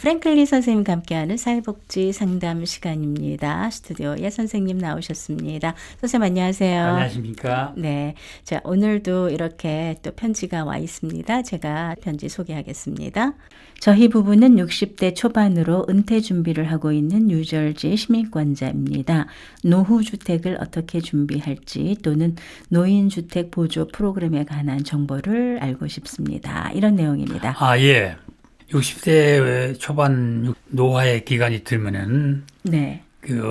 프랭클린 선생님과 함께하는 사회복지 상담 시간입니다. 스튜디오에 선생님 나오셨습니다. 선생님 안녕하세요. 안녕하십니까? 네, 자 오늘도 이렇게 또 편지가 와 있습니다. 제가 편지 소개하겠습니다. 저희 부부는 60대 초반으로 은퇴 준비를 하고 있는 뉴저지 시민권자입니다. 노후주택을 어떻게 준비할지 또는 노인주택 보조 프로그램에 관한 정보를 알고 싶습니다. 이런 내용입니다. 예. 60대 초반 노화의 기간이 들면은 네,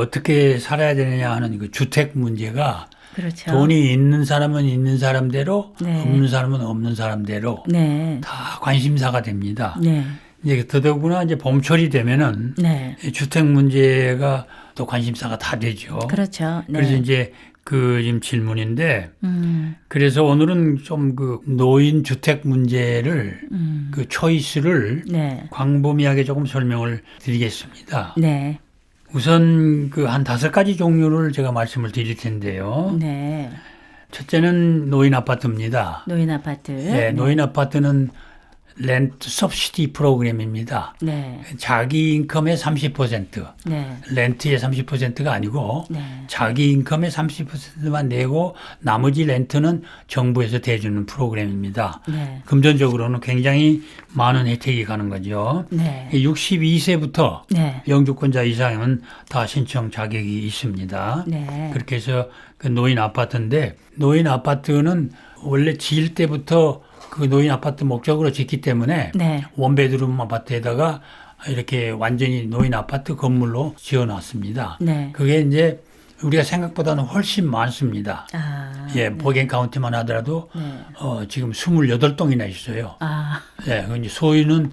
어떻게 살아야 되느냐 하는 그 주택 문제가 그렇죠. 돈이 있는 사람은 있는 사람대로 네. 없는 사람은 없는 사람대로 네, 다 관심사가 됩니다. 네, 이제 더더구나 이제 봄철이 되면은 네, 주택 문제가 또 관심사가 다 되죠. 그렇죠. 네. 그래서 이제 지금 질문인데 그래서 오늘은 좀 노인 주택 문제를 그 초이스를 네, 광범위하게 조금 설명을 드리겠습니다. 네, 우선 한 5가지 종류를 제가 말씀을 드릴 텐데요. 네. 첫째는 노인 아파트입니다. 노인 아파트. 네, 노인 아파트는 렌트 서브시디 프로그램입니다. 네, 자기 인컴의 30%, 네, 렌트의 30%가 아니고 네. 자기 인컴의 30%만 내고 나머지 렌트는 정부에서 대주는 프로그램입니다. 네, 금전적으로는 굉장히 많은 혜택이 가는 거죠. 네, 62세부터 네, 영주권자 이상은 다 신청 자격이 있습니다. 네. 그렇게 해서 노인 아파트인데 노인 아파트는 원래 지을 때부터 노인 아파트 목적으로 짓기 때문에 네. 원베드룸 아파트에다가 이렇게 완전히 노인 아파트 건물로 지어놨습니다. 네. 그게 이제 우리가 생각보다는 훨씬 많습니다. 아, 예, 버겐 카운티만 하더라도 네. 지금 28동이나 있어요. 아, 예, 이제 소유는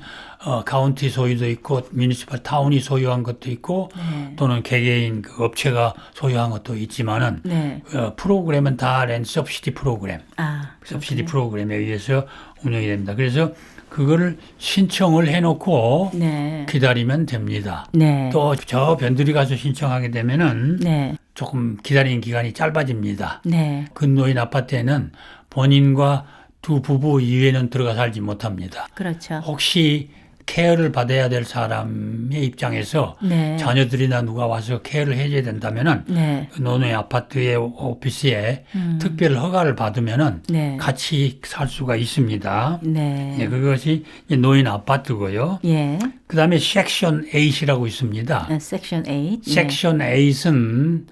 카운티 소유도 있고 미니시팔 타운이 소유한 것도 있고 네. 또는 개개인 업체가 소유한 것도 있지만은 네. 프로그램은 다 렌트 서브시디 프로그램. 아, 서브시디 프로그램에 의해서 운영이 됩니다. 그래서 그거를 신청을 해놓고 네. 기다리면 됩니다. 네. 또 저 변두리 가서 신청하게 되면은 네. 조금 기다리는 기간이 짧아집니다. 네. 근노인 아파트에는 본인과 두 부부 이외에는 들어가 살지 못합니다. 그렇죠. 혹시 케어를 받아야 될 사람의 입장에서 네. 자녀들이나 누가 와서 케어를 해줘야 된다면은 네. 노인 아파트의 오피스에 특별 허가를 받으면은 네. 같이 살 수가 있습니다. 네. 네, 그것이 이제 노인 아파트고요. 예. 그 다음에 섹션 8이라고 있습니다. 섹션 8. 섹션 8은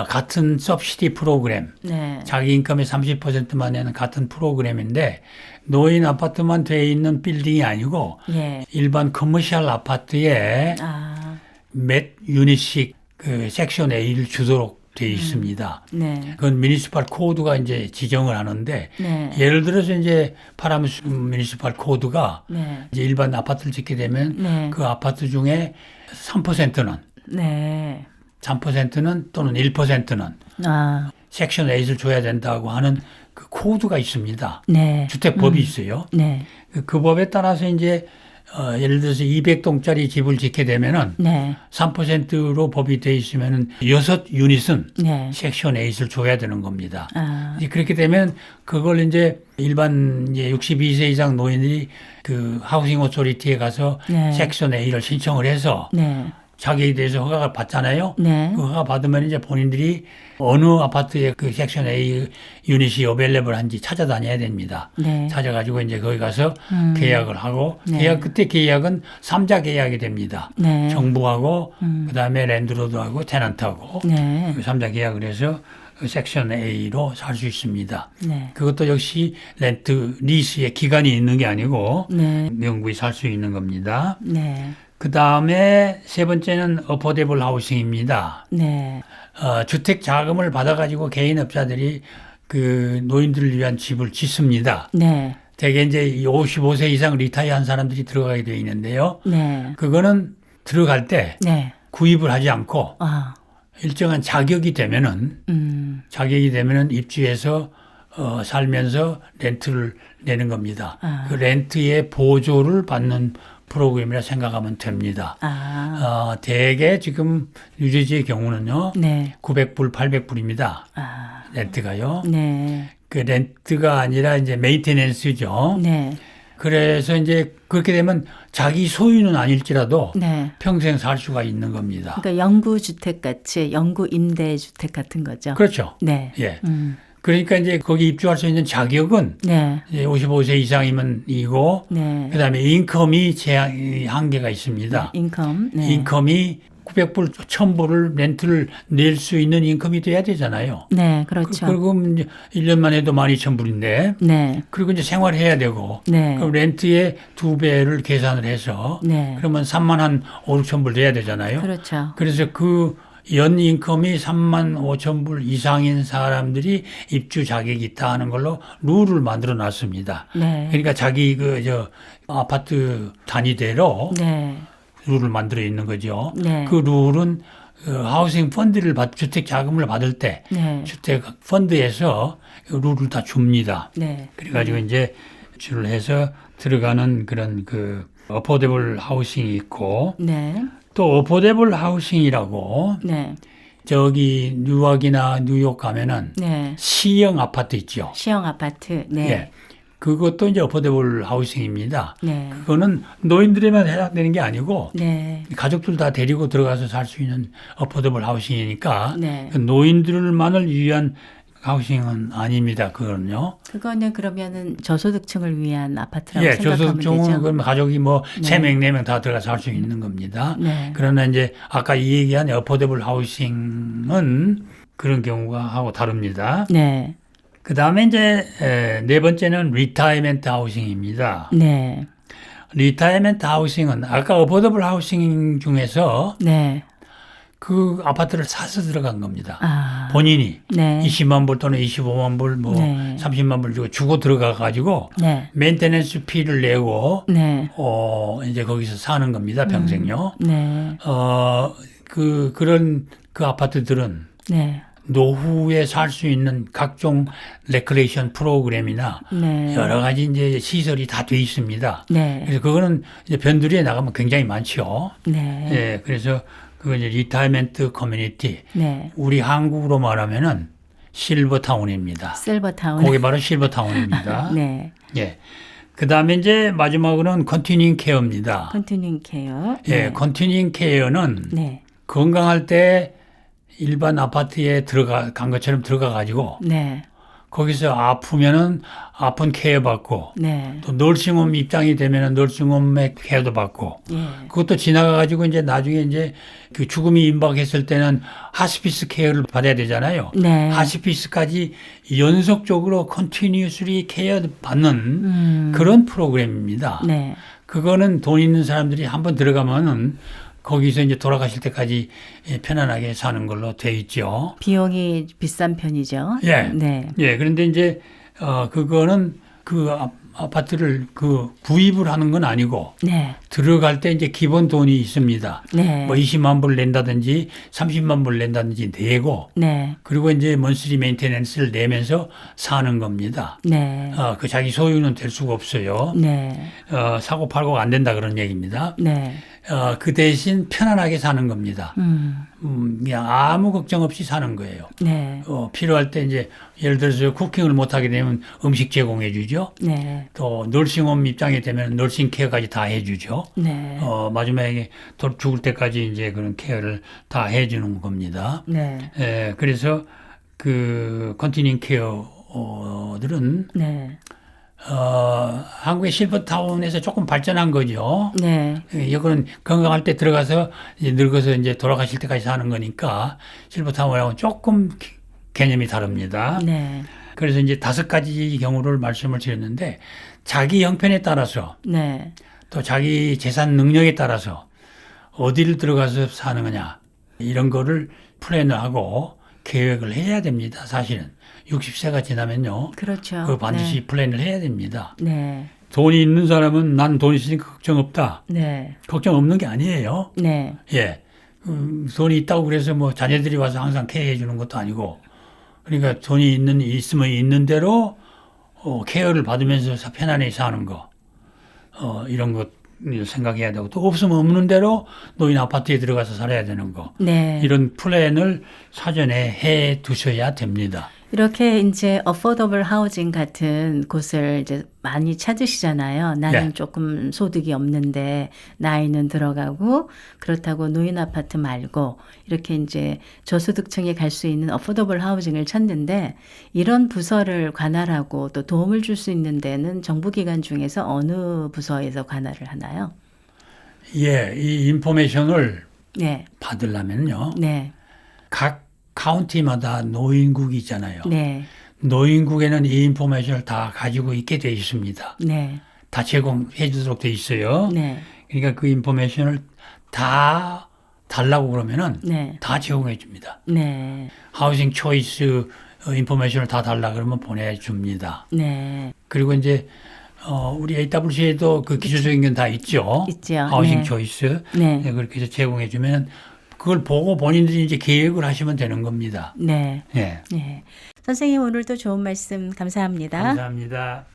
같은 서브시디 프로그램, 네. 자기 인컴의 30%만 내는 같은 프로그램인데 노인 아파트만 돼 있는 빌딩이 아니고 예. 일반 커머셜 아파트에 아, 몇 유닛씩 섹션 A를 주도록 되어 있습니다. 네. 그건 미니시팔 코드가 이제 지정을 하는데 네. 예를 들어서 이제 파라무스 미니시팔 코드가 네. 이제 일반 아파트를 짓게 되면 네. 그 아파트 중에 3%는 네. 3%는 또는 1%는 아, 섹션 8을 줘야 된다고 하는 그 코드가 있습니다. 네. 주택법이 있어요. 네. 그 법에 따라서 이제 예를 들어서 200동짜리 집을 짓게 되면은 네. 3%로 법이 돼 있으면은 6유닛은 네. 섹션 8을 줘야 되는 겁니다. 아, 이제 그렇게 되면 그걸 이제 일반 이제 62세 이상 노인들이 하우싱 오토리티에 가서 네. 섹션 A를 신청을 해서 네. 자기에 대해서 허가를 받잖아요. 네. 그 허가 받으면 이제 본인들이 어느 아파트에 그 섹션 A 유닛이 어벨레블한지 찾아다녀야 됩니다. 네. 찾아가지고 이제 거기 가서 계약을 하고 네. 그때 계약은 3자 계약이 됩니다. 네. 정부하고 그다음에 랜드로드하고 테넌트하고 네. 3자 계약을 해서 섹션 A로 살 수 있습니다. 네. 그것도 역시 렌트 리스의 기간이 있는 게 아니고 네. 명부에 살 수 있는 겁니다. 네. 그 다음에 세 번째는 어포데블 하우싱입니다. 네. 주택 자금을 받아가지고 개인업자들이 노인들을 위한 집을 짓습니다. 네. 대개 이제 55세 이상 리타이어한 사람들이 들어가게 되어 있는데요. 네. 그거는 들어갈 때 네. 구입을 하지 않고 아, 일정한 자격이 되면은 입주해서 살면서 렌트를 내는 겁니다. 아. 그 렌트의 보조를 받는 프로그램이라 생각하면 됩니다. 대개 지금 뉴저지의 경우는요. 네. 900불, 800불입니다. 렌트가요. 네. 그 렌트가 아니라 이제 메인테넌스죠. 네. 그래서 이제 그렇게 되면 자기 소유는 아닐지라도 네. 평생 살 수가 있는 겁니다. 그러니까 영구 주택 같이 영구 임대 주택 같은 거죠. 그렇죠. 네. 예. 그러니까 이제 거기 입주할 수 있는 자격은 네. 이제 55세 이상이면 이고 네. 그다음에 인컴이 한계가 있습니다. 인컴. 네. 인컴이 900불, 1000불을 렌트를 낼 수 있는 인컴이 돼야 되잖아요. 네, 그렇죠. 그리고 이제 1년만 해도 12,000불인데 네. 그리고 이제 생활해야 되고 네. 그럼 렌트의 2배를 계산을 해서 네. 그러면 3만 한 5, 6천불 돼야 되잖아요. 그렇죠. 그래서 그 연 인컴이 3만 5천 불 이상인 사람들이 입주 자격이 있다 하는 걸로 룰을 만들어 놨습니다. 네. 그러니까 자기 아파트 단위대로 네. 룰을 만들어 있는 거죠. 네. 그 룰은 하우싱 펀드를 주택 자금을 받을 때 네. 주택 펀드에서 룰을 다 줍니다. 네. 그래가지고 이제 입주를 해서 들어가는 그런 어포데블 하우싱이 있고 네. 또 어포데블 하우싱이라고 네. 저기 뉴욕이나 뉴욕 가면은 네. 시형 아파트 있죠. 시형 아파트. 네. 예. 그것도 이제 어포데블 하우싱입니다. 네. 그거는 노인들에만 해당되는 게 아니고 네. 가족들 다 데리고 들어가서 살 수 있는 어포데블 하우싱이니까 네. 노인들만을 위한 하우싱은 아닙니다. 그거는요. 그거는 그러면은 저소득층을 위한 아파트라고 예, 생각하면 저소득층은 되죠. 그럼 가족이 뭐 네. 3명, 4명 다 들어가서 살 수 있는 겁니다. 네. 그러나 이제 아까 이 얘기한 어포데블 하우싱은 그런 경우가 하고 다릅니다. 네. 그 다음에 이제 네 번째는 리타이먼트 하우싱입니다. 네. 리타이먼트 하우싱은 아까 어포더블 하우싱 중에서 네. 그 아파트를 사서 들어간 겁니다. 아. 본인이 네. 20만 불 또는 25만 불, 뭐 네. 30만 불 주고 들어가 가지고 네. 메인테넌스 피를 내고 네. 이제 거기서 사는 겁니다. 평생요. 네. 그런 아파트들은 네. 노후에 살 수 있는 각종 레크레이션 프로그램이나 네. 여러 가지 이제 시설이 다 돼 있습니다. 네. 그래서 그거는 이제 변두리에 나가면 굉장히 많죠. 네. 예, 그래서 그거 이제 리타이먼트 커뮤니티. 네. 우리 한국으로 말하면은 실버타운입니다. 실버타운. 그게 바로 실버타운입니다. 네. 예. 그 다음에 이제 마지막으로는 컨티닝 케어입니다. 컨티닝 케어. 예, 컨티닝 케어는 네. 건강할 때 일반 아파트에 간 것처럼 들어가 가지고 네. 거기서 아프면은 아픈 케어 받고 네. 또 널싱홈 입장이 되면은 널싱홈의 케어도 받고 예. 그것도 지나가 가지고 이제 나중에 이제 그 죽음이 임박했을 때는 하스피스 케어를 받아야 되잖아요. 네. 하스피스까지 연속적으로 컨티뉴스리 케어 받는 그런 프로그램입니다. 네. 그거는 돈 있는 사람들이 한번 들어가면은 거기서 이제 돌아가실 때까지 편안하게 사는 걸로 돼 있죠. 비용이 비싼 편이죠. 예. 네. 예. 그런데 이제 그거는 그 아파트를 구입을 하는 건 아니고 네. 들어갈 때 이제 기본 돈이 있습니다. 네. 뭐 20만 불 낸다든지 30만 불 낸다든지 내고 네. 그리고 이제 먼스리 메인테넌스를 내면서 사는 겁니다. 네. 그 자기 소유는 될 수가 없어요. 네. 사고 팔고가 안 된다 그런 얘기입니다. 네. 그 대신 편안하게 사는 겁니다. 그냥 아무 걱정 없이 사는 거예요. 네. 필요할 때 이제 예를 들어서 쿠킹을 못하게 되면 음식 제공해 주죠. 네. 또 널싱홈 입장이 되면 널싱 케어까지 다 해주죠. 네. 마지막에 죽을 때까지 이제 그런 케어를 다 해주는 겁니다. 네. 그래서 그 컨티닝 케어들은 네. 한국의 실버타운에서 조금 발전한 거죠. 네. 이거는 건강할 때 들어가서 이제 늙어서 이제 돌아가실 때까지 사는 거니까 실버타운하고는 조금 개념이 다릅니다. 네. 그래서 이제 5가지 경우를 말씀을 드렸는데 자기 형편에 따라서 네. 또 자기 재산 능력에 따라서 어디를 들어가서 사는 거냐 이런 거를 플랜을 하고 계획을 해야 됩니다. 사실은 60세가 지나면요. 그렇죠. 반드시 플랜을 해야 됩니다. 네. 돈이 있는 사람은 난 돈 있으니까 걱정 없다. 네. 걱정 없는 게 아니에요. 네. 예. 돈이 있다고 그래서 뭐 자녀들이 와서 항상 케어해 주는 것도 아니고 그러니까 돈이 있으면 있는 대로 케어를 받으면서 편안히 사는 거 이런 것 생각해야 되고 또 없으면 없는 대로 노인 아파트에 들어가서 살아야 되는 거 네. 이런 플랜을 사전에 해 두셔야 됩니다. 이렇게 이제 어포더블 하우징 같은 곳을 이제 많이 찾으시잖아요. 나는 네. 조금 소득이 없는데 나이는 들어가고 그렇다고 노인 아파트 말고 이렇게 이제 저소득층에 갈 수 있는 어포더블 하우징을 찾는데 이런 부서를 관할하고 또 도움을 줄 수 있는 데는 정부기관 중에서 어느 부서에서 관할을 하나요? 예, 이 인포메이션을 네, 받으려면요. 네, 각 카운티마다 노인국이 있잖아요. 네, 노인국에는 이 인포메이션을 다 가지고 있게 돼 있습니다. 네, 다 제공해 주도록 돼 있어요. 네, 그러니까 그 인포메이션을 다 달라고 그러면은 네, 다 제공해 줍니다. 네, 하우싱 초이스 인포메이션을 다 달라 그러면 보내줍니다. 네, 그리고 이제 우리 AWC에도 그 기초적인 건 다 있죠. 있죠. 하우싱 네. 초이스. 네. 네, 그렇게 해서 제공해 주면 그걸 보고 본인들이 이제 계획을 하시면 되는 겁니다. 네. 예. 네. 선생님 오늘도 좋은 말씀 감사합니다. 감사합니다.